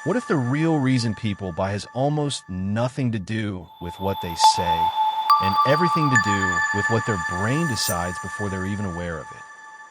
What if the real reason people buy has almost nothing to do with what they say and everything to do with what their brain decides before they're even aware of it?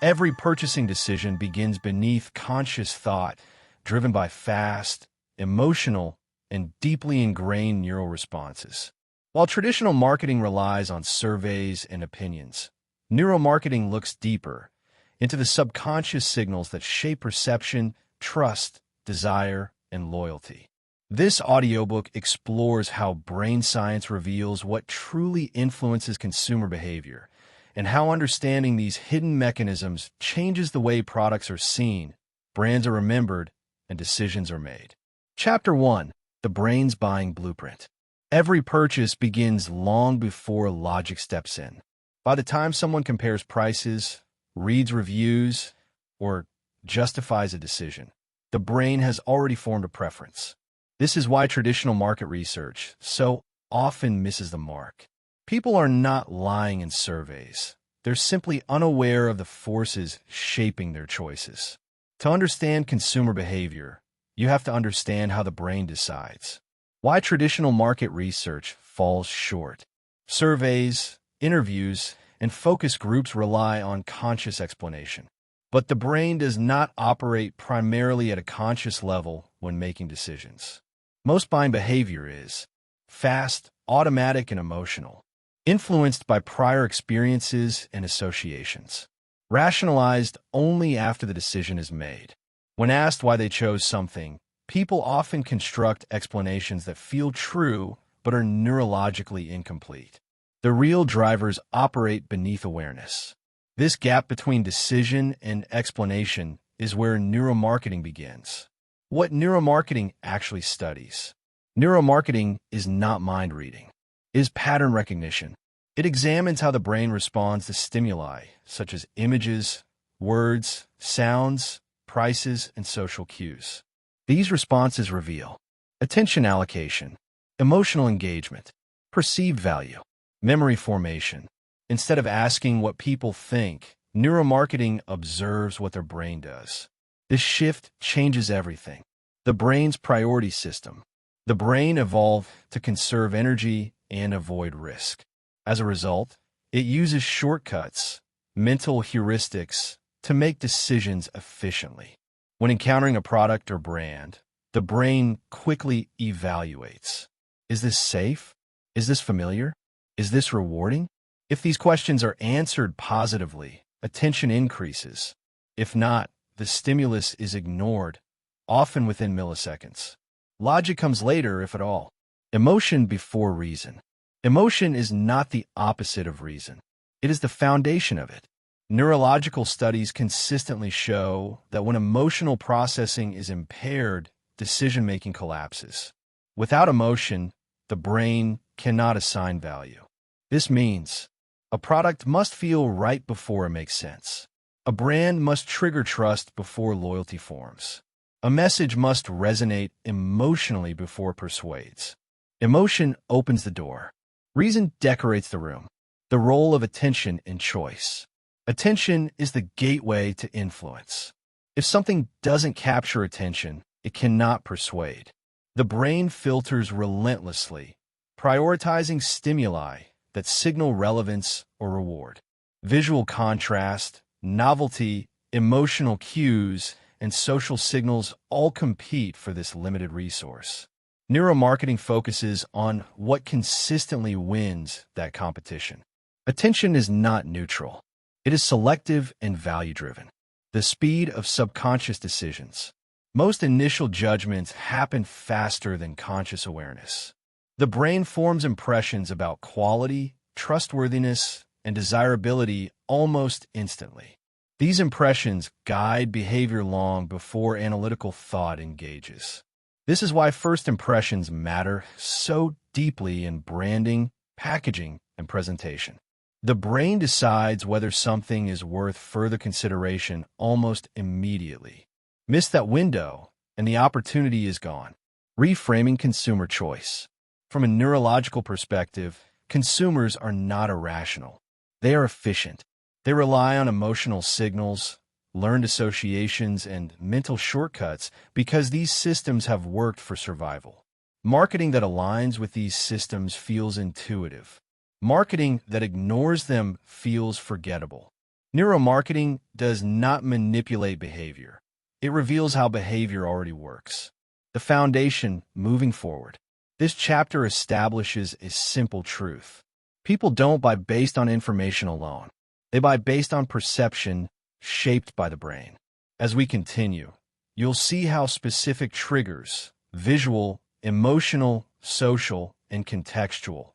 Every purchasing decision begins beneath conscious thought, driven by fast, emotional, and deeply ingrained neural responses. While traditional marketing relies on surveys and opinions, neuromarketing looks deeper into the subconscious signals that shape perception, trust, desire, and loyalty. This audiobook explores how brain science reveals what truly influences consumer behavior and how understanding these hidden mechanisms changes the way products are seen, brands are remembered, and decisions are made. Chapter 1: The Brain's Buying Blueprint. Every purchase begins long before logic steps in. By the time someone compares prices, reads reviews, or justifies a decision, the brain has already formed a preference. This is why traditional market research so often misses the mark. People are not lying in surveys. They're simply unaware of the forces shaping their choices. To understand consumer behavior, you have to understand how the brain decides. Why traditional market research falls short. Surveys, interviews, and focus groups rely on conscious explanation. But the brain does not operate primarily at a conscious level when making decisions. Most buying behavior is fast, automatic, and emotional, influenced by prior experiences and associations, rationalized only after the decision is made. When asked why they chose something, people often construct explanations that feel true but are neurologically incomplete. The real drivers operate beneath awareness. This gap between decision and explanation is where neuromarketing begins. What neuromarketing actually studies. Neuromarketing is not mind reading. It is pattern recognition. It examines how the brain responds to stimuli, such as images, words, sounds, prices, and social cues. These responses reveal attention allocation, emotional engagement, perceived value, memory formation. Instead of asking what people think, neuromarketing observes what their brain does. This shift changes everything. The brain's priority system. The brain evolved to conserve energy and avoid risk. As a result, it uses shortcuts, mental heuristics, to make decisions efficiently. When encountering a product or brand, the brain quickly evaluates. Is this safe? Is this familiar? Is this rewarding? If these questions are answered positively, attention increases. If not, the stimulus is ignored, often within milliseconds. Logic comes later, if at all. Emotion before reason. Emotion is not the opposite of reason. It is the foundation of it. Neurological studies consistently show that when emotional processing is impaired, decision-making collapses. Without emotion, the brain cannot assign value. This means a product must feel right before it makes sense. A brand must trigger trust before loyalty forms. A message must resonate emotionally before it persuades. Emotion opens the door. Reason decorates the room. The role of attention in choice. Attention is the gateway to influence. If something doesn't capture attention, it cannot persuade. The brain filters relentlessly, prioritizing stimuli that signal relevance or reward. Visual contrast, novelty, emotional cues, and social signals all compete for this limited resource. Neuromarketing focuses on what consistently wins that competition. Attention is not neutral. It is selective and value-driven. The speed of subconscious decisions. Most initial judgments happen faster than conscious awareness. The brain forms impressions about quality, trustworthiness, and desirability almost instantly. These impressions guide behavior long before analytical thought engages. This is why first impressions matter so deeply in branding, packaging, and presentation. The brain decides whether something is worth further consideration almost immediately. Miss that window, and the opportunity is gone. Reframing consumer choice. From a neurological perspective, consumers are not irrational. They are efficient. They rely on emotional signals, learned associations, and mental shortcuts because these systems have worked for survival. Marketing that aligns with these systems feels intuitive. Marketing that ignores them feels forgettable. Neuromarketing does not manipulate behavior. It reveals how behavior already works. The foundation moving forward. This chapter establishes a simple truth. People don't buy based on information alone. They buy based on perception shaped by the brain. As we continue, you'll see how specific triggers, visual, emotional, social, and contextual,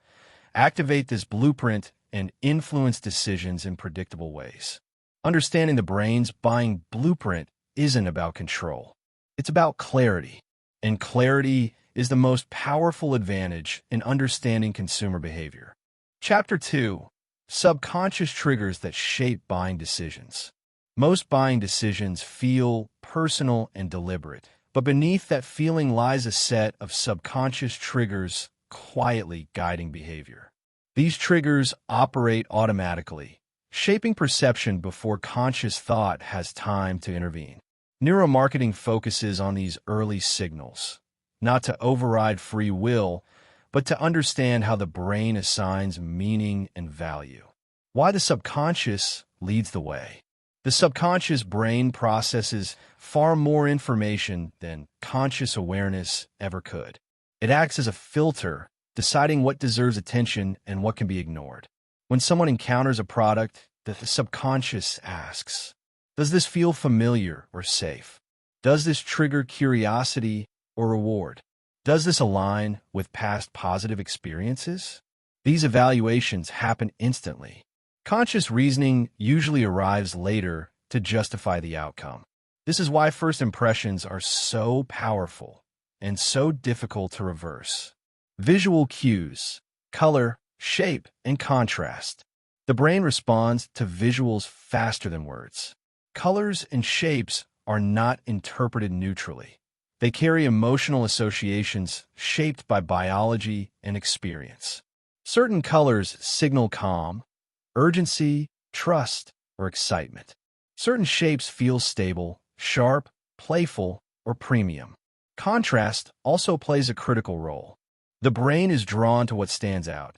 activate this blueprint and influence decisions in predictable ways. Understanding the brain's buying blueprint isn't about control. It's about clarity. And clarity is the most powerful advantage in understanding consumer behavior. Chapter 2. Subconscious triggers that shape buying decisions. Most buying decisions feel personal and deliberate, but beneath that feeling lies a set of subconscious triggers quietly guiding behavior. These triggers operate automatically, shaping perception before conscious thought has time to intervene. Neuromarketing focuses on these early signals, not to override free will, but to understand how the brain assigns meaning and value. Why the subconscious leads the way. The subconscious brain processes far more information than conscious awareness ever could. It acts as a filter, deciding what deserves attention and what can be ignored. When someone encounters a product, the subconscious asks, does this feel familiar or safe? Does this trigger curiosity or reward? Does this align with past positive experiences? These evaluations happen instantly. Conscious reasoning usually arrives later to justify the outcome. This is why first impressions are so powerful and so difficult to reverse. Visual cues, color, shape, and contrast. The brain responds to visuals faster than words. Colors and shapes are not interpreted neutrally. They carry emotional associations shaped by biology and experience. Certain colors signal calm, urgency, trust, or excitement. Certain shapes feel stable, sharp, playful, or premium. Contrast also plays a critical role. The brain is drawn to what stands out,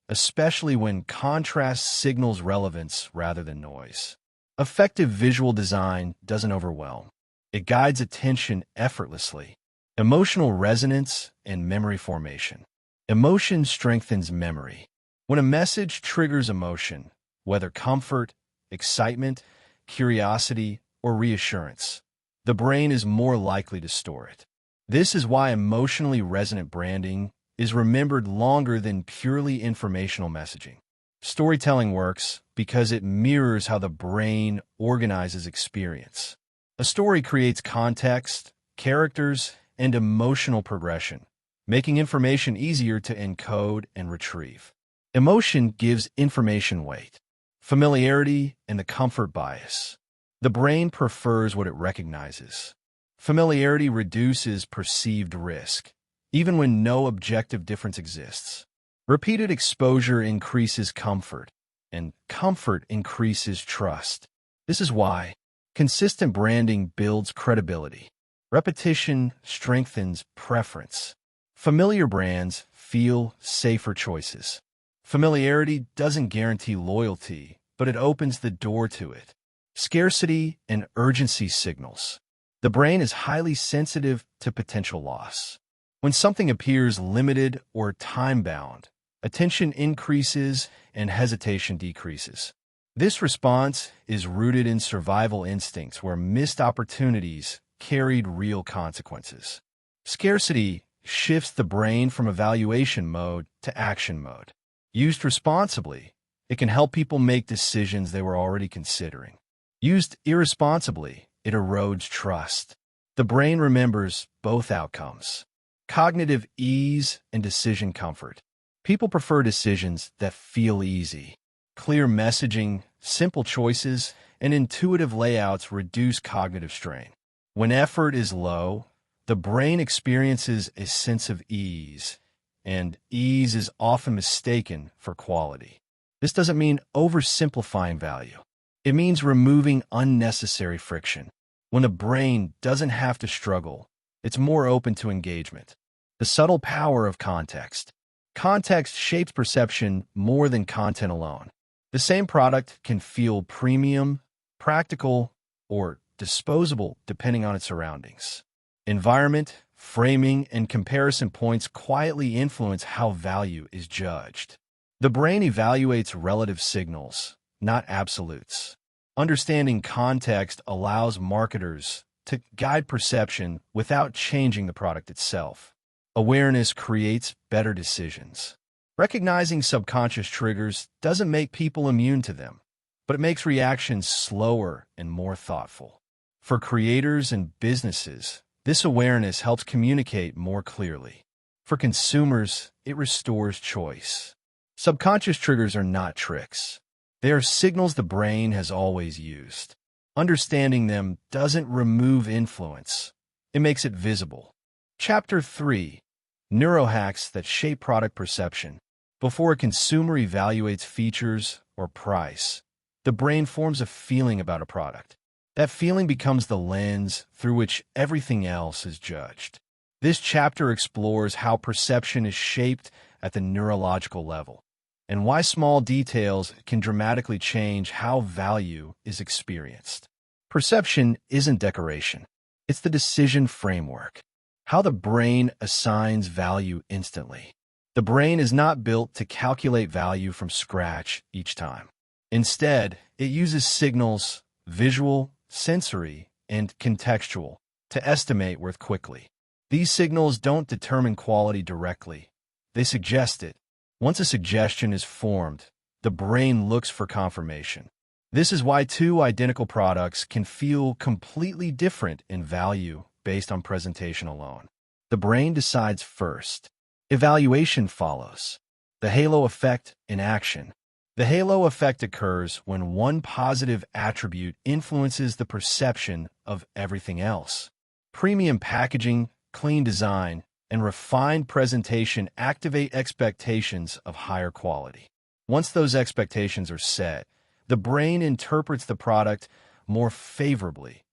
especially when contrast signals relevance rather than noise. Effective visual design doesn't overwhelm. It guides attention effortlessly. Emotional resonance and memory formation. Emotion strengthens memory. When a message triggers emotion, whether comfort, excitement, curiosity, or reassurance, the brain is more likely to store it. This is why emotionally resonant branding is remembered longer than purely informational messaging. Storytelling works because it mirrors how the brain organizes experience. A story creates context, characters, and emotional progression, making information easier to encode and retrieve. Emotion gives information weight. Familiarity and the comfort bias. The brain prefers what it recognizes. Familiarity reduces perceived risk, even when no objective difference exists. Repeated exposure increases comfort, and comfort increases trust. This is why consistent branding builds credibility. Repetition strengthens preference. Familiar brands feel safer choices. Familiarity doesn't guarantee loyalty, but it opens the door to it. Scarcity and urgency signals. The brain is highly sensitive to potential loss. When something appears limited or time-bound, attention increases and hesitation decreases. This response is rooted in survival instincts where missed opportunities carried real consequences. Scarcity shifts the brain from evaluation mode to action mode. Used responsibly, it can help people make decisions they were already considering. Used irresponsibly, it erodes trust. The brain remembers both outcomes: cognitive ease and decision comfort. People prefer decisions that feel easy. Clear messaging, simple choices, and intuitive layouts reduce cognitive strain. When effort is low, the brain experiences a sense of ease, and ease is often mistaken for quality. This doesn't mean oversimplifying value. It means removing unnecessary friction. When the brain doesn't have to struggle, it's more open to engagement. The subtle power of context. Context shapes perception more than content alone. The same product can feel premium, practical, or disposable depending on its surroundings. Environment, framing, and comparison points quietly influence how value is judged. The brain evaluates relative signals, not absolutes. Understanding context allows marketers to guide perception without changing the product itself. Awareness creates better decisions. Recognizing subconscious triggers doesn't make people immune to them, but it makes reactions slower and more thoughtful. For creators and businesses, this awareness helps communicate more clearly. For consumers, it restores choice. Subconscious triggers are not tricks. They are signals the brain has always used. Understanding them doesn't remove influence. It makes it visible. Chapter 3. Neurohacks that shape product perception. Before a consumer evaluates features or price, the brain forms a feeling about a product. That feeling becomes the lens through which everything else is judged. This chapter explores how perception is shaped at the neurological level, and why small details can dramatically change how value is experienced. Perception isn't decoration. It's the decision framework. How the brain assigns value instantly. The brain is not built to calculate value from scratch each time. Instead, it uses signals, visual, sensory, and contextual, to estimate worth quickly. These signals don't determine quality directly. They suggest it. Once a suggestion is formed, the brain looks for confirmation. This is why two identical products can feel completely different in value based on presentation alone. The brain decides first. Evaluation follows. The halo effect in action. The halo effect occurs when one positive attribute influences the perception of everything else. Premium packaging, clean design, and refined presentation activate expectations of higher quality. Once those expectations are set, the brain interprets the product more favorably,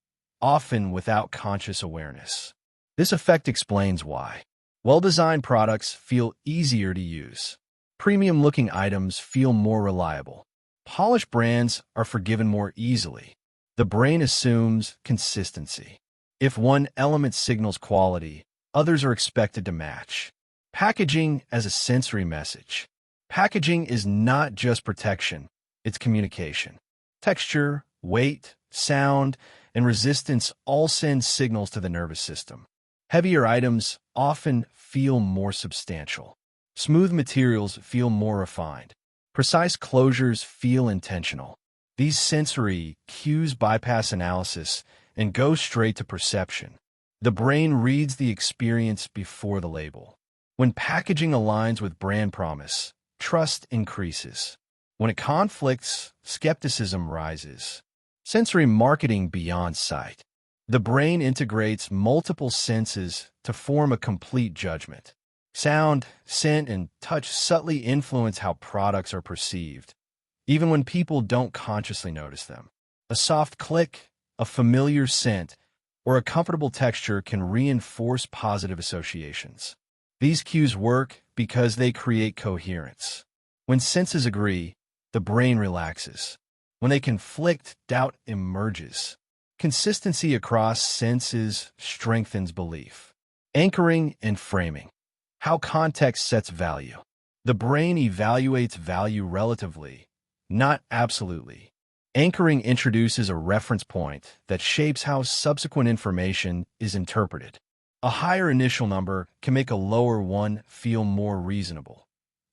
often without conscious awareness. This effect explains why. Well-designed products feel easier to use. Premium-looking items feel more reliable. Polished brands are forgiven more easily. The brain assumes consistency. If one element signals quality, others are expected to match. Packaging as a sensory message. Packaging is not just protection, it's communication. Texture, weight, sound, and resistance all send signals to the nervous system. Heavier items often feel more substantial. Smooth materials feel more refined. Precise closures feel intentional. These sensory cues bypass analysis and go straight to perception. The brain reads the experience before the label. When packaging aligns with brand promise, trust increases. When it conflicts, skepticism rises. Sensory marketing beyond sight. The brain integrates multiple senses to form a complete judgment. Sound, scent, and touch subtly influence how products are perceived, even when people don't consciously notice them. A soft click, a familiar scent, or a comfortable texture can reinforce positive associations. These cues work because they create coherence. When senses agree, the brain relaxes. When they conflict, doubt emerges. Consistency across senses strengthens belief. Anchoring and framing. How context sets value. The brain evaluates value relatively, not absolutely. Anchoring introduces a reference point that shapes how subsequent information is interpreted. A higher initial number can make a lower one feel more reasonable,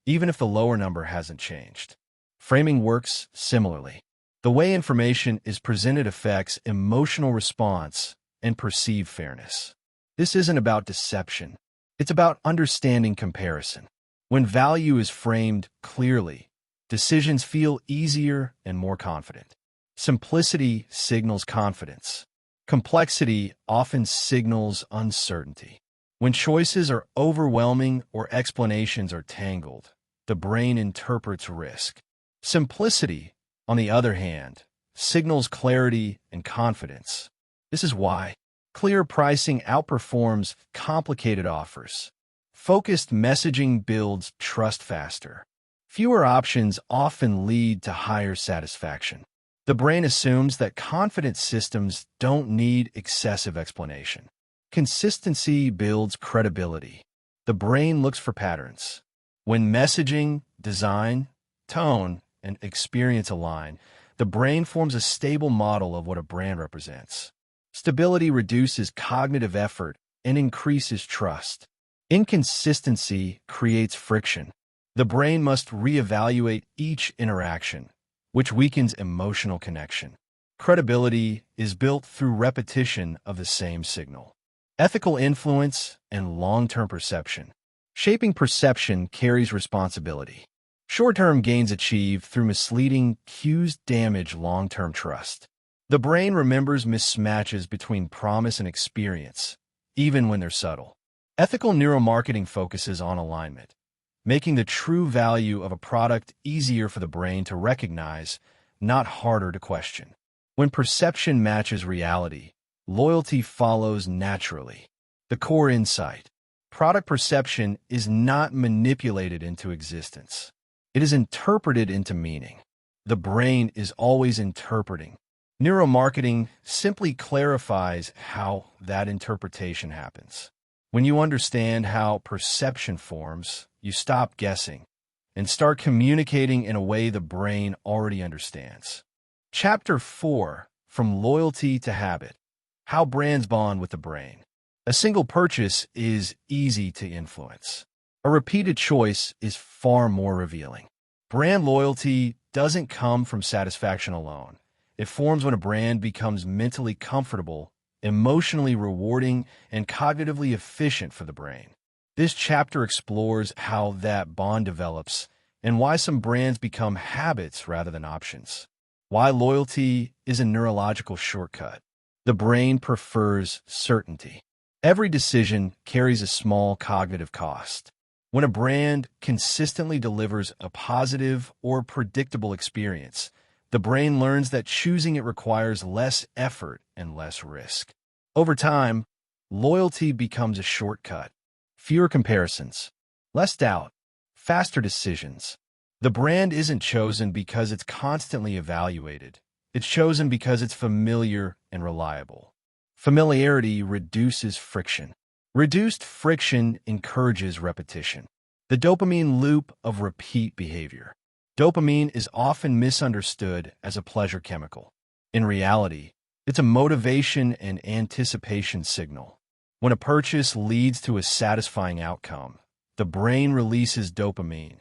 even if the lower number hasn't changed. Framing works similarly. The way information is presented affects emotional response and perceived fairness. This isn't about deception. It's about understanding comparison. When value is framed clearly, decisions feel easier and more confident. Simplicity signals confidence. Complexity often signals uncertainty. When choices are overwhelming or explanations are tangled, the brain interprets risk. Simplicity, on the other hand, signals clarity and confidence. This is why clear pricing outperforms complicated offers. Focused messaging builds trust faster. Fewer options often lead to higher satisfaction. The brain assumes that confident systems don't need excessive explanation. Consistency builds credibility. The brain looks for patterns. When messaging, design, tone, and experience align, the brain forms a stable model of what a brand represents. Stability reduces cognitive effort and increases trust. Inconsistency creates friction. The brain must reevaluate each interaction, which weakens emotional connection. Credibility is built through repetition of the same signal. Ethical influence and long-term perception. Shaping perception carries responsibility. Short-term gains achieved through misleading cues damage long-term trust. The brain remembers mismatches between promise and experience, even when they're subtle. Ethical neuromarketing focuses on alignment, making the true value of a product easier for the brain to recognize, not harder to question. When perception matches reality, loyalty follows naturally. The core insight: product perception is not manipulated into existence. It is interpreted into meaning. The brain is always interpreting. Neuromarketing simply clarifies how that interpretation happens. When you understand how perception forms, you stop guessing and start communicating in a way the brain already understands. Chapter 4: From Loyalty to Habit. How brands bond with the brain. A single purchase is easy to influence. A repeated choice is far more revealing. Brand loyalty doesn't come from satisfaction alone. It forms when a brand becomes mentally comfortable, emotionally rewarding, and cognitively efficient for the brain. This chapter explores how that bond develops and why some brands become habits rather than options. Why loyalty is a neurological shortcut. The brain prefers certainty. Every decision carries a small cognitive cost. When a brand consistently delivers a positive or predictable experience, the brain learns that choosing it requires less effort and less risk. Over time, loyalty becomes a shortcut. Fewer comparisons, less doubt, faster decisions. The brand isn't chosen because it's constantly evaluated. It's chosen because it's familiar and reliable. Familiarity reduces friction. Reduced friction encourages repetition. The dopamine loop of repeat behavior. Dopamine is often misunderstood as a pleasure chemical. In reality, it's a motivation and anticipation signal. When a purchase leads to a satisfying outcome, the brain releases dopamine,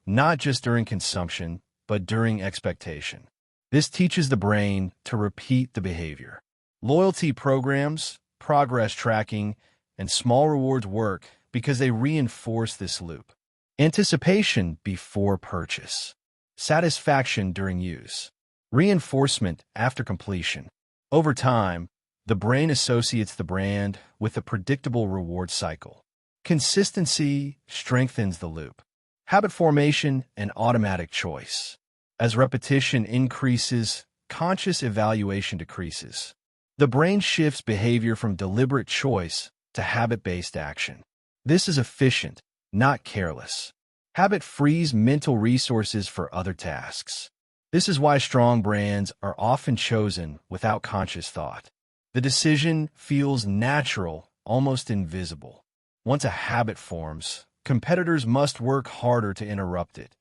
not just during consumption, but during expectation. This teaches the brain to repeat the behavior. Loyalty programs, progress tracking, and small rewards work because they reinforce this loop. Anticipation before purchase. Satisfaction during use. Reinforcement after completion. Over time, the brain associates the brand with a predictable reward cycle. Consistency strengthens the loop. Habit formation and automatic choice. As repetition increases, conscious evaluation decreases. The brain shifts behavior from deliberate choice to habit-based action. This is efficient, not careless. Habit frees mental resources for other tasks. This is why strong brands are often chosen without conscious thought. The decision feels natural, almost invisible. Once a habit forms, competitors must work harder to interrupt it.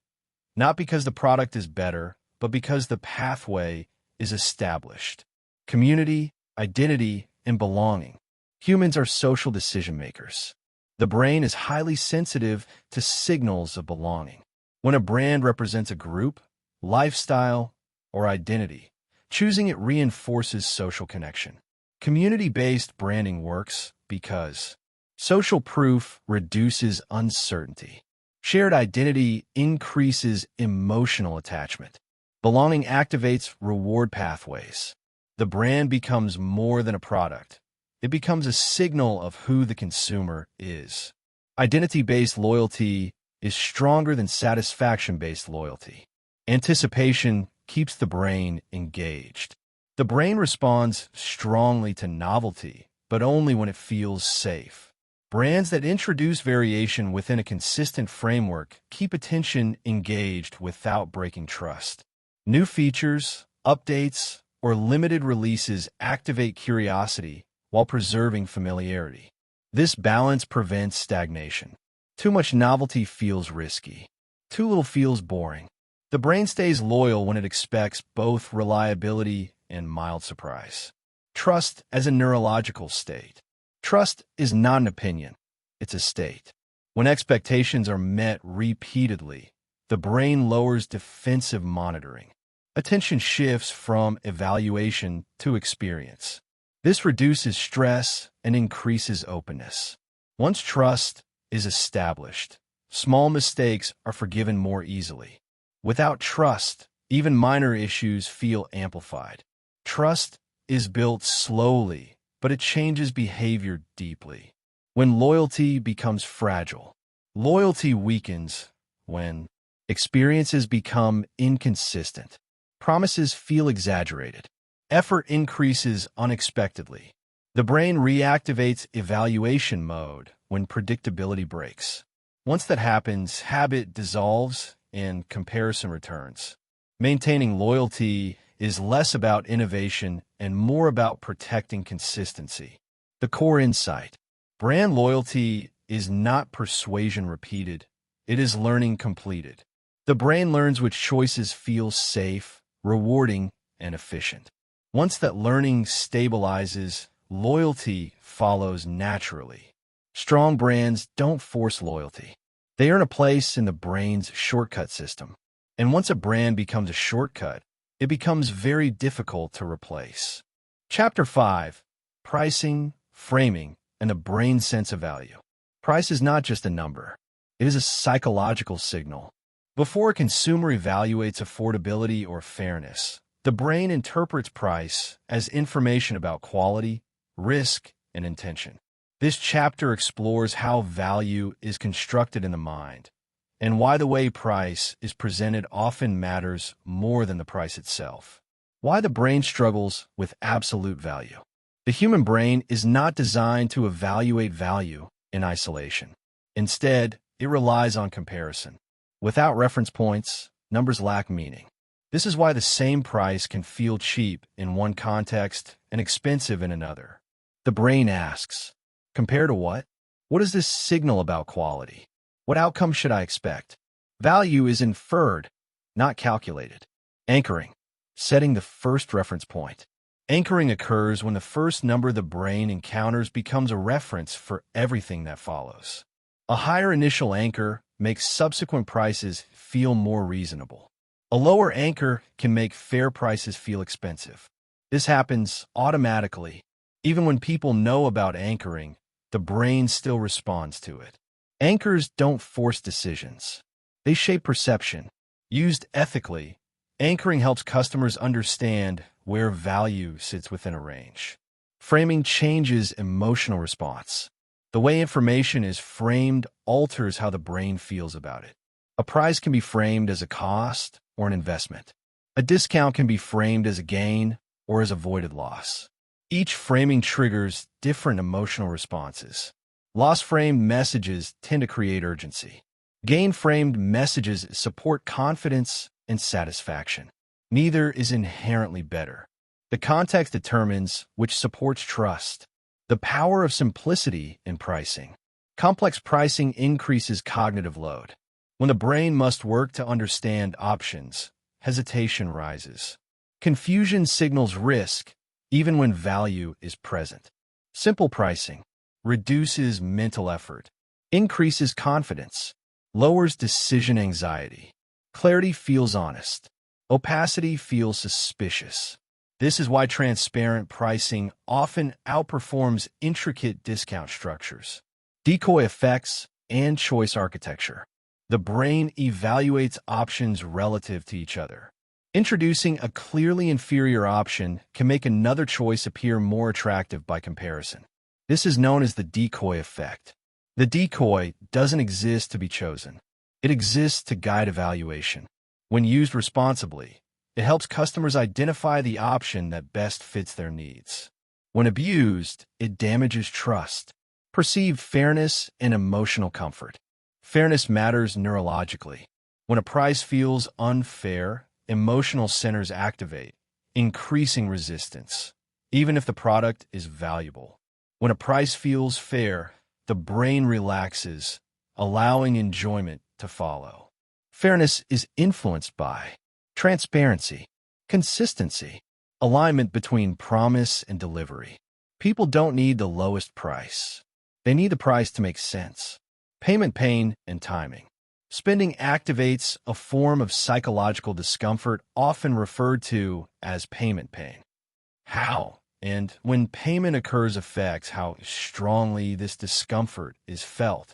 Not because the product is better, but because the pathway is established. Community, identity, and belonging. Humans are social decision makers. The brain is highly sensitive to signals of belonging. When a brand represents a group, lifestyle, or identity, choosing it reinforces social connection. Community-based branding works because social proof reduces uncertainty. Shared identity increases emotional attachment. Belonging activates reward pathways. The brand becomes more than a product. It becomes a signal of who the consumer is. Identity-based loyalty is stronger than satisfaction-based loyalty. Anticipation keeps the brain engaged. The brain responds strongly to novelty, but only when it feels safe. Brands that introduce variation within a consistent framework keep attention engaged without breaking trust. New features, updates, or limited releases activate curiosity while preserving familiarity. This balance prevents stagnation. Too much novelty feels risky. Too little feels boring. The brain stays loyal when it expects both reliability and mild surprise. Trust as a neurological state. Trust is not an opinion, it's a state. When expectations are met repeatedly, the brain lowers defensive monitoring. Attention shifts from evaluation to experience. This reduces stress and increases openness. Once trust is established, small mistakes are forgiven more easily. Without trust, even minor issues feel amplified. Trust is built slowly, but it changes behavior deeply. When loyalty becomes fragile, loyalty weakens when experiences become inconsistent, promises feel exaggerated, effort increases unexpectedly. The brain reactivates evaluation mode when predictability breaks. Once that happens, habit dissolves and comparison returns. Maintaining loyalty is less about innovation and more about protecting consistency. The core insight: brand loyalty is not persuasion repeated, it is learning completed. The brain learns which choices feel safe, rewarding, and efficient. Once that learning stabilizes, loyalty follows naturally. Strong brands don't force loyalty. They earn a place in the brain's shortcut system. And once a brand becomes a shortcut, it becomes very difficult to replace. Chapter 5: Pricing, Framing, and the Brain's Sense of Value. Price is not just a number. It is a psychological signal. Before a consumer evaluates affordability or fairness, the brain interprets price as information about quality, risk, and intention. This chapter explores how value is constructed in the mind, and why the way price is presented often matters more than the price itself. Why the brain struggles with absolute value. The human brain is not designed to evaluate value in isolation. Instead, it relies on comparison. Without reference points, numbers lack meaning. This is why the same price can feel cheap in one context and expensive in another. The brain asks, compare to what? What does this signal about quality? What outcome should I expect? Value is inferred, not calculated. Anchoring. Setting the first reference point. Anchoring occurs when the first number the brain encounters becomes a reference for everything that follows. A higher initial anchor makes subsequent prices feel more reasonable. A lower anchor can make fair prices feel expensive. This happens automatically. Even when people know about anchoring, the brain still responds to it. Anchors don't force decisions. They shape perception. Used ethically, anchoring helps customers understand where value sits within a range. Framing changes emotional response. The way information is framed alters how the brain feels about it. A price can be framed as a cost or an investment. A discount can be framed as a gain or as avoided loss. Each framing triggers different emotional responses. Loss-framed messages tend to create urgency. Gain-framed messages support confidence and satisfaction. Neither is inherently better. The context determines which supports trust. The power of simplicity in pricing. Complex pricing increases cognitive load. When the brain must work to understand options, hesitation rises. Confusion signals risk, even when value is present. Simple pricing reduces mental effort, increases confidence, lowers decision anxiety. Clarity feels honest. Opacity feels suspicious. This is why transparent pricing often outperforms intricate discount structures. Decoy effects and choice architecture. The brain evaluates options relative to each other. Introducing a clearly inferior option can make another choice appear more attractive by comparison. This is known as the decoy effect. The decoy doesn't exist to be chosen. It exists to guide evaluation. When used responsibly, It helps customers identify the option that best fits their needs. When abused, it damages trust, perceived fairness, and emotional comfort. Fairness matters neurologically. When a price feels unfair, emotional centers activate, increasing resistance, even if the product is valuable. When a price feels fair, the brain relaxes, allowing enjoyment to follow. Fairness is influenced by transparency, consistency, alignment between promise and delivery. People don't need the lowest price. They need the price to make sense. Payment pain and timing. Spending activates a form of psychological discomfort often referred to as payment pain. How and when payment occurs affects how strongly this discomfort is felt.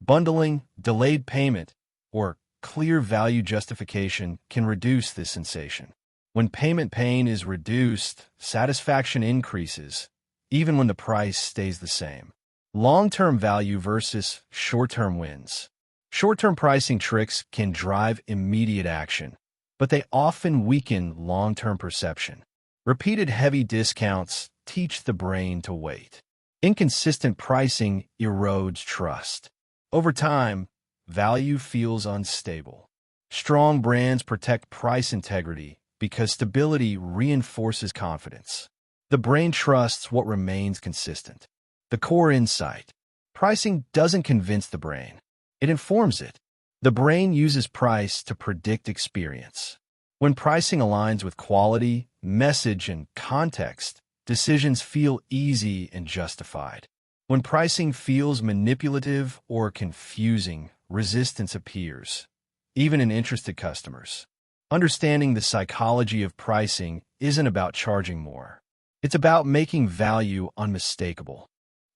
Bundling, delayed payment, or clear value justification can reduce this sensation. When payment pain is reduced, satisfaction increases, even when the price stays the same. Long-term value versus short-term wins. Short-term pricing tricks can drive immediate action, but they often weaken long-term perception. Repeated heavy discounts teach the brain to wait. Inconsistent pricing erodes trust. Over time, value feels unstable. Strong brands protect price integrity because stability reinforces confidence. The brain trusts what remains consistent. The core insight. Pricing doesn't convince the brain. It informs it. The brain uses price to predict experience. When pricing aligns with quality, message, and context, decisions feel easy and justified. When pricing feels manipulative or confusing, resistance appears, even in interested customers. Understanding the psychology of pricing isn't about charging more. It's about making value unmistakable.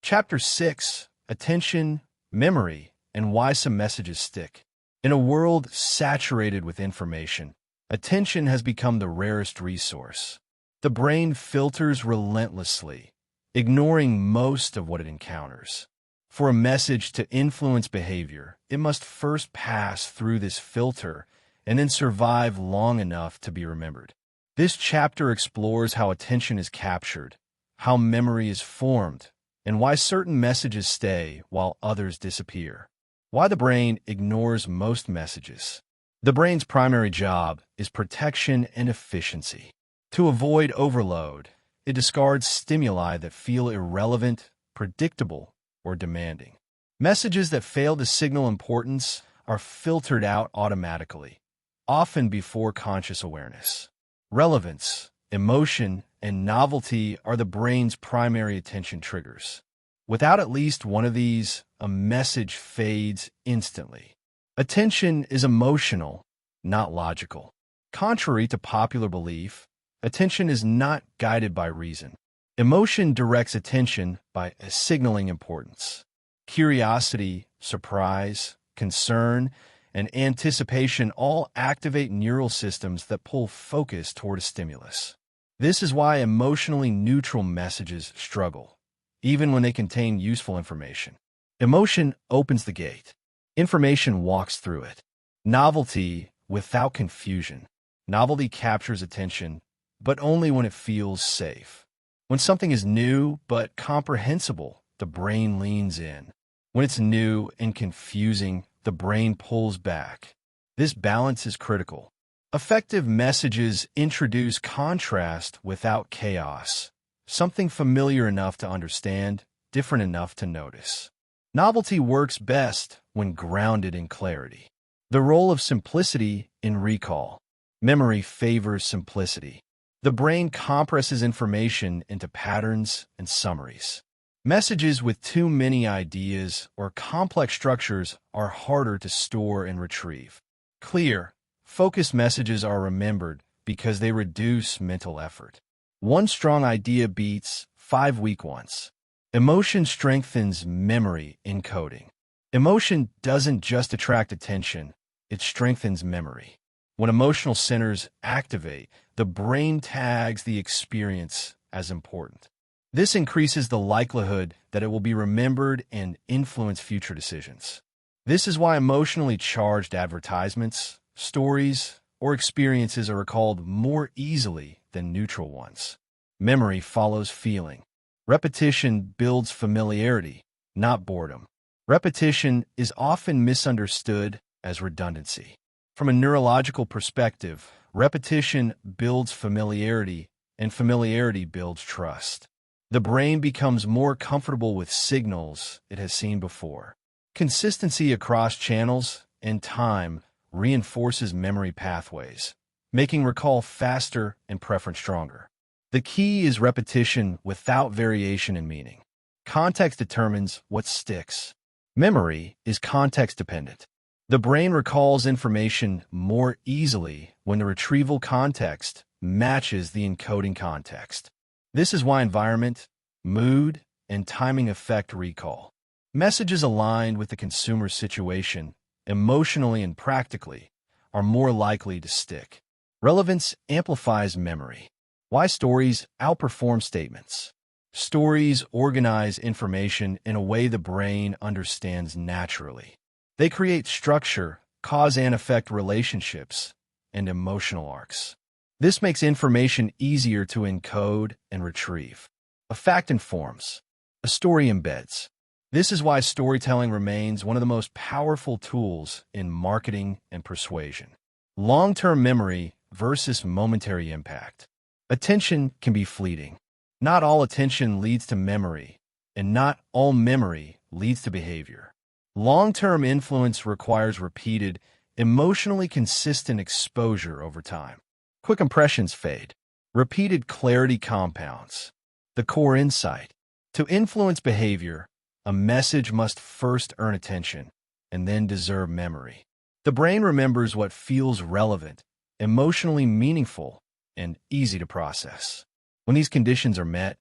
Chapter 6: Attention, Memory, and Why Some Messages Stick. In a world saturated with information, attention has become the rarest resource. The brain filters relentlessly, ignoring most of what it encounters. For a message to influence behavior, it must first pass through this filter and then survive long enough to be remembered. This chapter explores how attention is captured, how memory is formed, and why certain messages stay while others disappear. Why the brain ignores most messages. The brain's primary job is protection and efficiency. To avoid overload, it discards stimuli that feel irrelevant, predictable, or demanding. Messages that fail to signal importance are filtered out automatically, often before conscious awareness. Relevance, emotion, and novelty are the brain's primary attention triggers. Without at least one of these, a message fades instantly. Attention is emotional, not logical. Contrary to popular belief, attention is not guided by reason. Emotion directs attention by signaling importance. Curiosity, surprise, concern, and anticipation all activate neural systems that pull focus toward a stimulus. This is why emotionally neutral messages struggle, even when they contain useful information. Emotion opens the gate. Information walks through it. Novelty without confusion. Novelty captures attention, but only when it feels safe. When something is new but comprehensible, the brain leans in. When it's new and confusing, the brain pulls back. This balance is critical. Effective messages introduce contrast without chaos, something familiar enough to understand, different enough to notice. Novelty works best when grounded in clarity. The role of simplicity in recall. Memory favors simplicity. The brain compresses information into patterns and summaries. Messages with too many ideas or complex structures are harder to store and retrieve. Clear, focused messages are remembered because they reduce mental effort. One strong idea beats 5 weak ones. Emotion strengthens memory encoding. Emotion doesn't just attract attention, it strengthens memory. When emotional centers activate, the brain tags the experience as important. This increases the likelihood that it will be remembered and influence future decisions. This is why emotionally charged advertisements, stories, or experiences are recalled more easily than neutral ones. Memory follows feeling. Repetition builds familiarity, not boredom. Repetition is often misunderstood as redundancy. From a neurological perspective, repetition builds familiarity, and familiarity builds trust. The brain becomes more comfortable with signals it has seen before. Consistency across channels and time reinforces memory pathways, making recall faster and preference stronger. The key is repetition without variation in meaning. Context determines what sticks. Memory is context-dependent. The brain recalls information more easily when the retrieval context matches the encoding context. This is why environment, mood, and timing affect recall. Messages aligned with the consumer situation, emotionally and practically, are more likely to stick. Relevance amplifies memory. Why stories outperform statements. Stories organize information in a way the brain understands naturally. They create structure, cause and effect relationships, and emotional arcs. This makes information easier to encode and retrieve. A fact informs. A story embeds. This is why storytelling remains one of the most powerful tools in marketing and persuasion. Long-term memory versus momentary impact. Attention can be fleeting. Not all attention leads to memory, and not all memory leads to behavior. Long-term influence requires repeated, emotionally consistent exposure over time. Quick impressions fade. Repeated clarity compounds. The core insight. To influence behavior, a message must first earn attention and then deserve memory. The brain remembers what feels relevant, emotionally meaningful, and easy to process. When these conditions are met,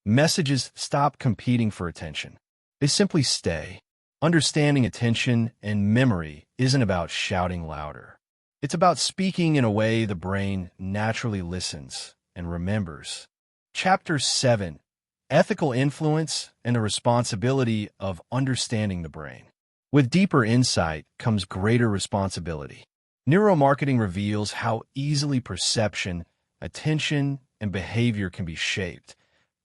messages stop competing for attention. They simply stay. Understanding attention and memory isn't about shouting louder. It's about speaking in a way the brain naturally listens and remembers. Chapter 7. Ethical Influence and the Responsibility of Understanding the Brain. With deeper insight comes greater responsibility. Neuromarketing reveals how easily perception, attention, and behavior can be shaped.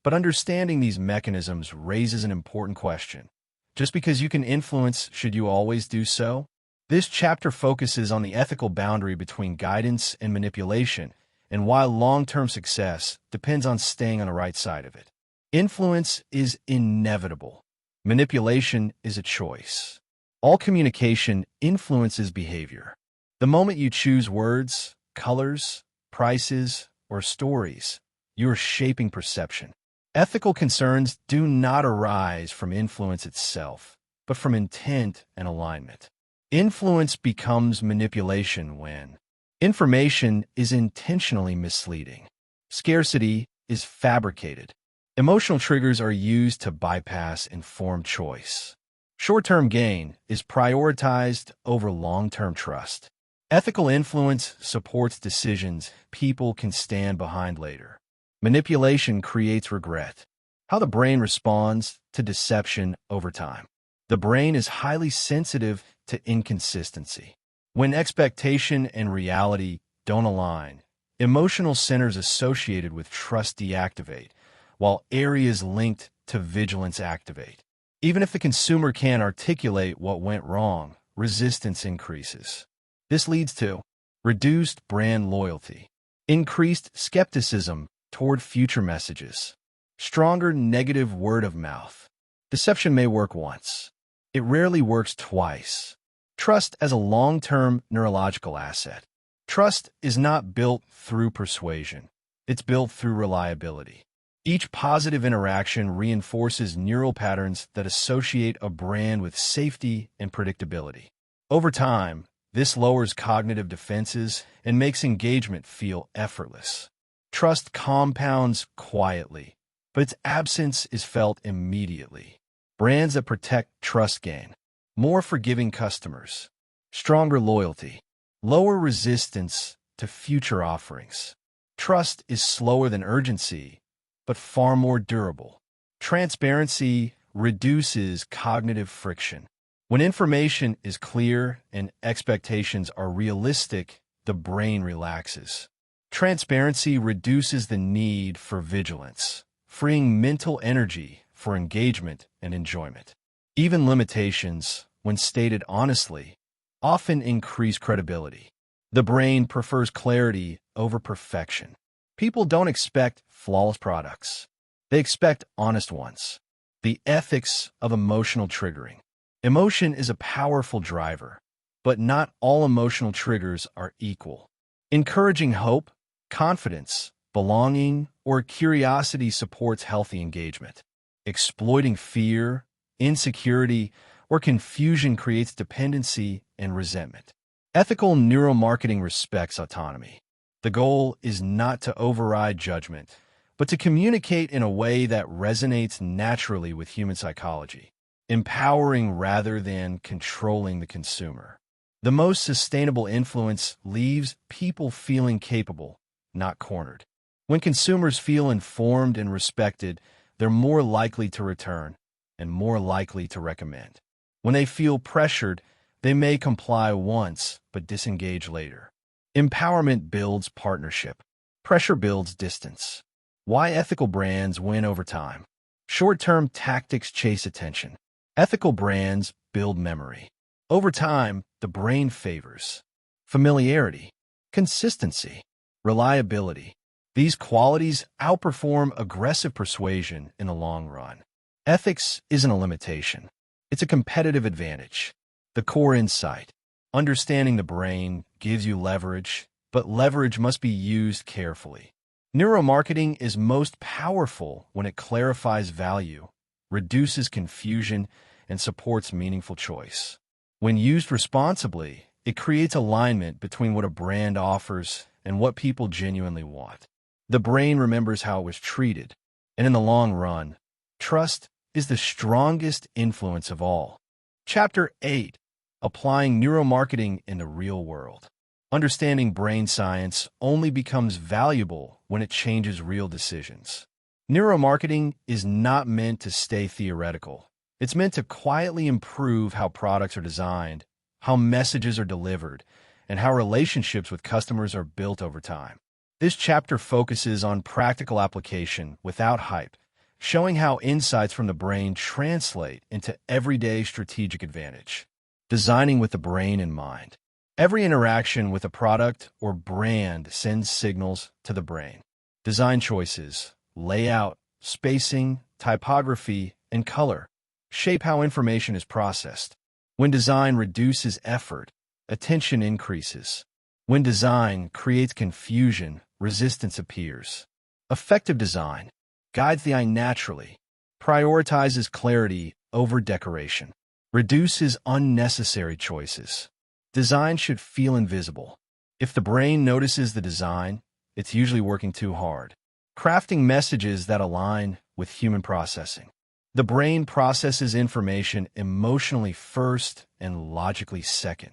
But understanding these mechanisms raises an important question. Just because you can influence, should you always do so? This chapter focuses on the ethical boundary between guidance and manipulation, and why long-term success depends on staying on the right side of it. Influence is inevitable. Manipulation is a choice. All communication influences behavior. The moment you choose words, colors, prices, or stories, you are shaping perception. Ethical concerns do not arise from influence itself, but from intent and alignment. Influence becomes manipulation when information is intentionally misleading. Scarcity is fabricated. Emotional triggers are used to bypass informed choice. Short-term gain is prioritized over long-term trust. Ethical influence supports decisions people can stand behind later. Manipulation creates regret. How the brain responds to deception over time. The brain is highly sensitive to inconsistency. When expectation and reality don't align, emotional centers associated with trust deactivate, while areas linked to vigilance activate. Even if the consumer can't articulate what went wrong, resistance increases. This leads to reduced brand loyalty, increased skepticism toward future messages, stronger negative word of mouth. Deception may work once. It rarely works twice. Trust as a long-term neurological asset. Trust is not built through persuasion. It's built through reliability. Each positive interaction reinforces neural patterns that associate a brand with safety and predictability. Over time, this lowers cognitive defenses and makes engagement feel effortless. Trust compounds quietly, but its absence is felt immediately. Brands that protect trust gain more forgiving customers, stronger loyalty, lower resistance to future offerings. Trust is slower than urgency, but far more durable. Transparency reduces cognitive friction. When information is clear and expectations are realistic, the brain relaxes. Transparency reduces the need for vigilance, freeing mental energy for engagement and enjoyment. Even limitations, when stated honestly, often increase credibility. The brain prefers clarity over perfection. People don't expect flawless products. They expect honest ones. The ethics of emotional triggering. Emotion is a powerful driver, but not all emotional triggers are equal. Encouraging hope, confidence, belonging, or curiosity supports healthy engagement. Exploiting fear, insecurity, or confusion creates dependency and resentment. Ethical neuromarketing respects autonomy. The goal is not to override judgment, but to communicate in a way that resonates naturally with human psychology, empowering rather than controlling the consumer. The most sustainable influence leaves people feeling capable, not cornered. When consumers feel informed and respected, they're more likely to return and more likely to recommend. When they feel pressured, they may comply once but disengage later. Empowerment builds partnership. Pressure builds distance. Why ethical brands win over time. Short-term tactics chase attention. Ethical brands build memory. Over time, the brain favors familiarity, consistency, reliability. These qualities outperform aggressive persuasion in the long run. Ethics isn't a limitation. It's a competitive advantage. The core insight. Understanding the brain gives you leverage, but leverage must be used carefully. Neuromarketing is most powerful when it clarifies value, reduces confusion, and supports meaningful choice. When used responsibly, it creates alignment between what a brand offers and what people genuinely want. The brain remembers how it was treated, and in the long run, trust is the strongest influence of all. Chapter 8. Applying Neuromarketing in the Real World. Understanding brain science only becomes valuable when it changes real decisions. Neuromarketing is not meant to stay theoretical. It's meant to quietly improve how products are designed, how messages are delivered, and how relationships with customers are built over time. This chapter focuses on practical application without hype, showing how insights from the brain translate into everyday strategic advantage. Designing with the brain in mind. Every interaction with a product or brand sends signals to the brain. Design choices, layout, spacing, typography, and color shape how information is processed. When design reduces effort, attention increases. When design creates confusion, resistance appears. Effective design guides the eye naturally, prioritizes clarity over decoration, reduces unnecessary choices. Design should feel invisible. If the brain notices the design, it's usually working too hard. Crafting messages that align with human processing. The brain processes information emotionally first and logically second.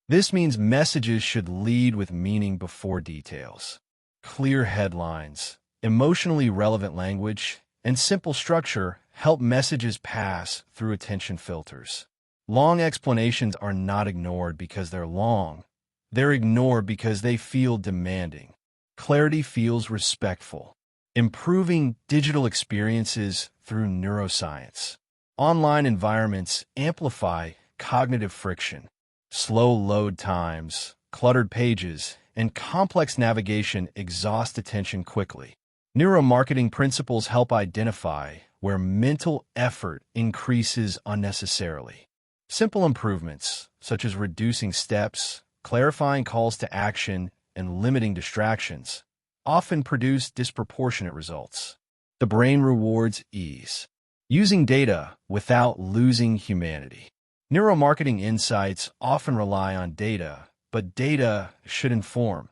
This means messages should lead with meaning before details. Clear headlines, emotionally relevant language, and simple structure help messages pass through attention filters. Long explanations are not ignored because they're long. They're ignored because they feel demanding. Clarity feels respectful. Improving digital experiences through neuroscience. Online environments amplify cognitive friction. Slow load times, cluttered pages, and complex navigation exhaust attention quickly. Neuromarketing principles help identify where mental effort increases unnecessarily. Simple improvements, such as reducing steps, clarifying calls to action, and limiting distractions, often produce disproportionate results. The brain rewards ease. Using data without losing humanity. Neuromarketing insights often rely on data, but data should inform,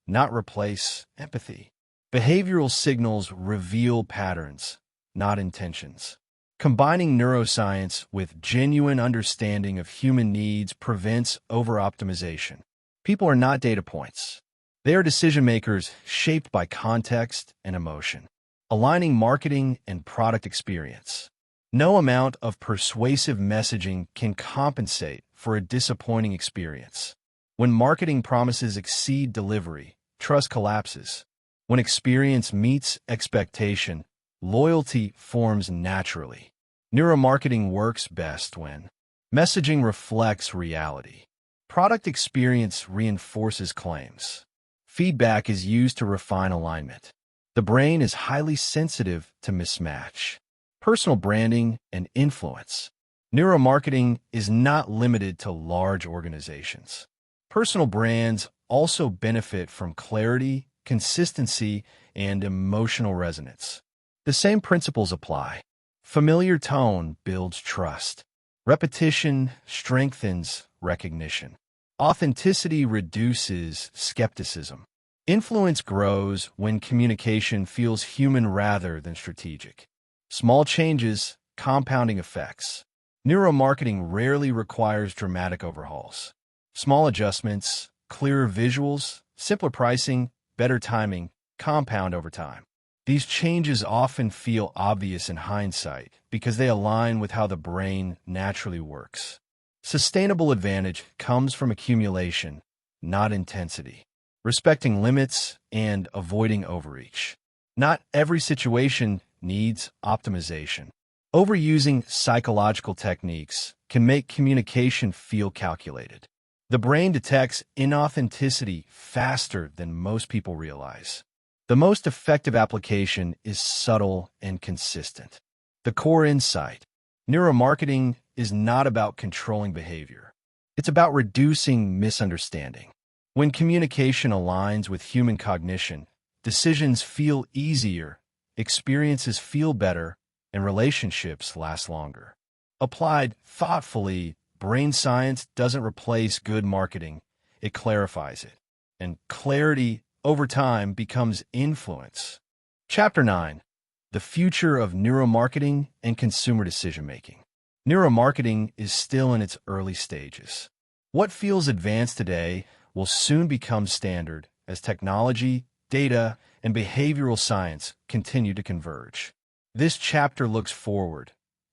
not replace, empathy. Behavioral signals reveal patterns, not intentions. Combining neuroscience with genuine understanding of human needs prevents over-optimization. People are not data points. They are decision makers shaped by context and emotion. Aligning marketing and product experience. No amount of persuasive messaging can compensate for a disappointing experience. When marketing promises exceed delivery, trust collapses. When experience meets expectation, loyalty forms naturally. Neuromarketing works best when messaging reflects reality. Product experience reinforces claims. Feedback is used to refine alignment. The brain is highly sensitive to mismatch. Personal branding and influence. Neuromarketing is not limited to large organizations. Personal brands also benefit from clarity, consistency, and emotional resonance. The same principles apply. Familiar tone builds trust. Repetition strengthens recognition. Authenticity reduces skepticism. Influence grows when communication feels human rather than strategic. Small changes, compounding effects. Neuromarketing rarely requires dramatic overhauls. Small adjustments, clearer visuals, simpler pricing, better timing, compound over time. These changes often feel obvious in hindsight because they align with how the brain naturally works. Sustainable advantage comes from accumulation, not intensity. Respecting limits and avoiding overreach. Not every situation needs optimization. Overusing psychological techniques can make communication feel calculated. The brain detects inauthenticity faster than most people realize. The most effective application is subtle and consistent. The core insight: neuromarketing is not about controlling behavior. It's about reducing misunderstanding. When communication aligns with human cognition, decisions feel easier, experiences feel better, and relationships last longer. Applied thoughtfully, brain science doesn't replace good marketing, it clarifies it. And clarity, over time, becomes influence. Chapter 9. The Future of Neuromarketing and Consumer Decision-Making. Neuromarketing is still in its early stages. What feels advanced today will soon become standard as technology, data, and behavioral science continue to converge. This chapter looks forward,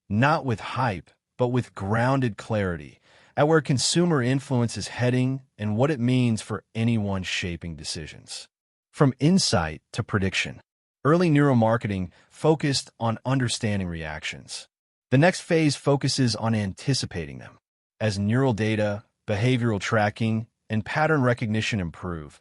not with hype, but with grounded clarity, at where consumer influence is heading and what it means for anyone shaping decisions. From insight to prediction, early neuromarketing focused on understanding reactions. The next phase focuses on anticipating them. As neural data, behavioral tracking, and pattern recognition improve,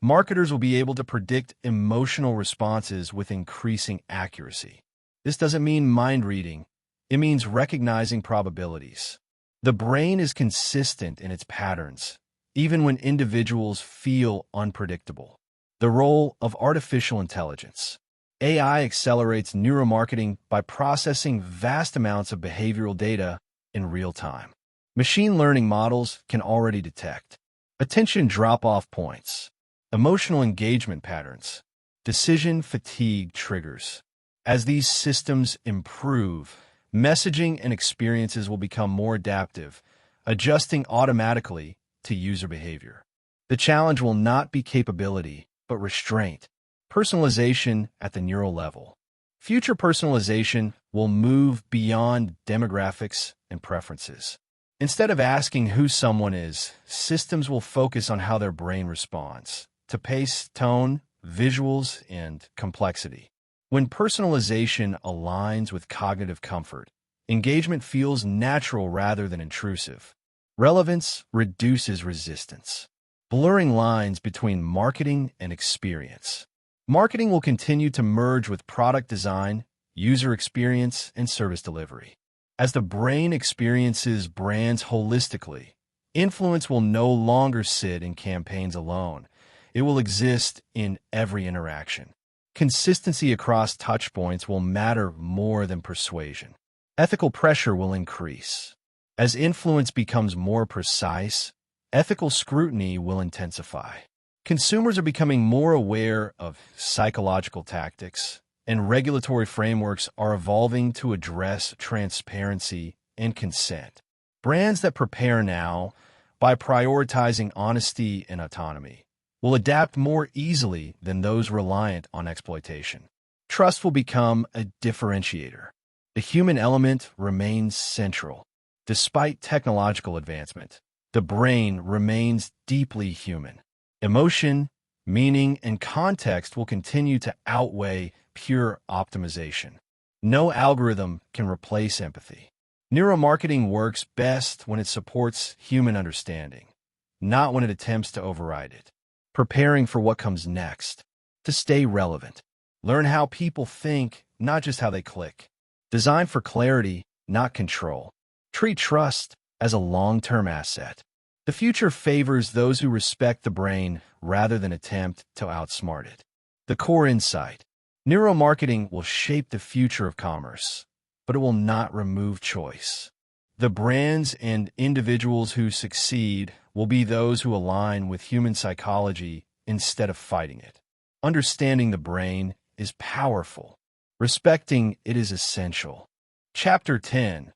marketers will be able to predict emotional responses with increasing accuracy. This doesn't mean mind reading, it means recognizing probabilities. The brain is consistent in its patterns, even when individuals feel unpredictable. The role of artificial intelligence. AI accelerates neuromarketing by processing vast amounts of behavioral data in real time. Machine learning models can already detect attention drop-off points, emotional engagement patterns, decision fatigue triggers. As these systems improve, messaging and experiences will become more adaptive, adjusting automatically to user behavior. The challenge will not be capability, but restraint. Personalization at the neural level. Future personalization will move beyond demographics and preferences. Instead of asking who someone is, systems will focus on how their brain responds to pace, tone, visuals, and complexity. When personalization aligns with cognitive comfort, engagement feels natural rather than intrusive. Relevance reduces resistance, blurring lines between marketing and experience. Marketing will continue to merge with product design, user experience, and service delivery. As the brain experiences brands holistically, influence will no longer sit in campaigns alone. It will exist in every interaction. Consistency across touchpoints will matter more than persuasion. Ethical pressure will increase. As influence becomes more precise, ethical scrutiny will intensify. Consumers are becoming more aware of psychological tactics, and regulatory frameworks are evolving to address transparency and consent. Brands that prepare now, by prioritizing honesty and autonomy, will adapt more easily than those reliant on exploitation. Trust will become a differentiator. The human element remains central. Despite technological advancement, the brain remains deeply human. Emotion, meaning, and context will continue to outweigh pure optimization. No algorithm can replace empathy. Neuromarketing works best when it supports human understanding, not when it attempts to override it. Preparing for what comes next. To stay relevant. Learn how people think, not just how they click. Design for clarity, not control. Treat trust as a long-term asset. The future favors those who respect the brain rather than attempt to outsmart it. The core insight. Neuromarketing will shape the future of commerce, but it will not remove choice. The brands and individuals who succeed will be those who align with human psychology instead of fighting it. Understanding the brain is powerful. Respecting it is essential. Chapter 10.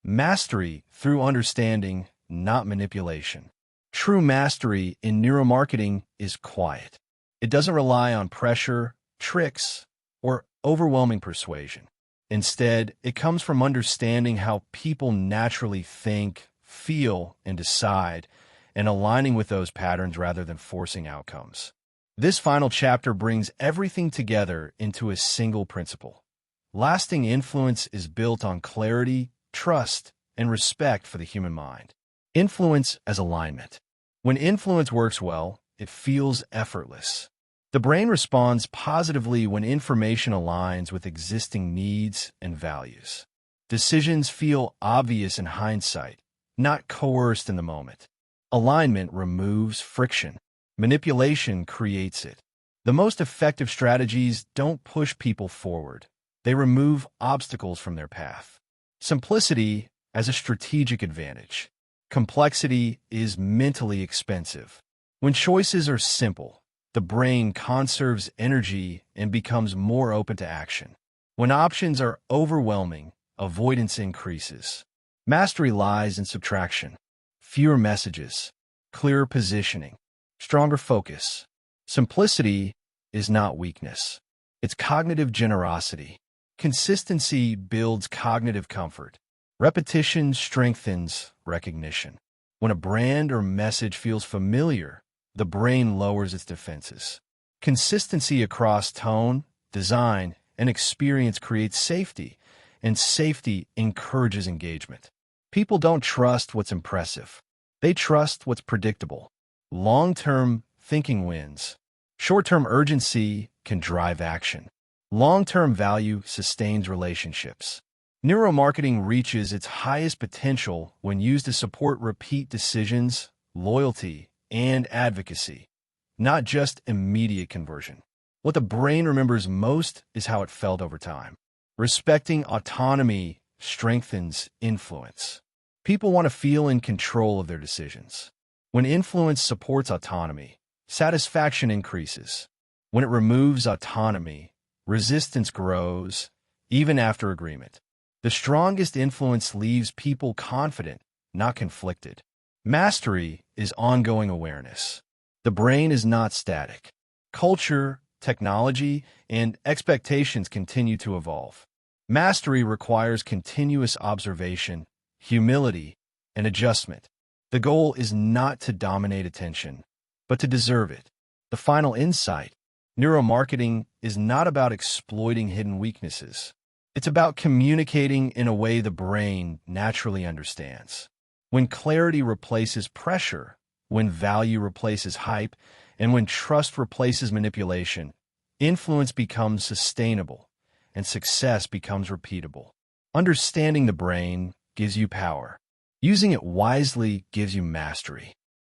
Mastery through understanding, not manipulation. True mastery in neuromarketing is quiet. It doesn't rely on pressure, tricks, or overwhelming persuasion. Instead, it comes from understanding how people naturally think, feel, and decide, and aligning with those patterns rather than forcing outcomes. This final chapter brings everything together into a single principle. Lasting influence is built on clarity, trust, and respect for the human mind. Influence as alignment. When influence works well, it feels effortless. The brain responds positively when information aligns with existing needs and values. Decisions feel obvious in hindsight, not coerced in the moment. Alignment removes friction. Manipulation creates it. The most effective strategies don't push people forward. They remove obstacles from their path. Simplicity as a strategic advantage. Complexity is mentally expensive. When choices are simple, the brain conserves energy and becomes more open to action. When options are overwhelming, avoidance increases. Mastery lies in subtraction. Fewer messages, clearer positioning, stronger focus. Simplicity is not weakness. It's cognitive generosity. Consistency builds cognitive comfort. Repetition strengthens recognition. When a brand or message feels familiar, the brain lowers its defenses. Consistency across tone, design, and experience creates safety, and safety encourages engagement. People don't trust what's impressive. They trust what's predictable. Long-term thinking wins. Short-term urgency can drive action. Long-term value sustains relationships. Neuromarketing reaches its highest potential when used to support repeat decisions, loyalty, and advocacy, not just immediate conversion. What the brain remembers most is how it felt over time. Respecting autonomy strengthens influence. People want to feel in control of their decisions. When influence supports autonomy, satisfaction increases. When it removes autonomy, resistance grows, even after agreement. The strongest influence leaves people confident, not conflicted. Mastery is ongoing awareness. The brain is not static. Culture, technology, and expectations continue to evolve. Mastery requires continuous observation, humility, and adjustment. The goal is not to dominate attention, but to deserve it. The final insight: neuromarketing is not about exploiting hidden weaknesses. It's about communicating in a way the brain naturally understands. When clarity replaces pressure, when value replaces hype, and when trust replaces manipulation, influence becomes sustainable, and success becomes repeatable. Understanding the brain gives you power. Using it wisely gives you mastery.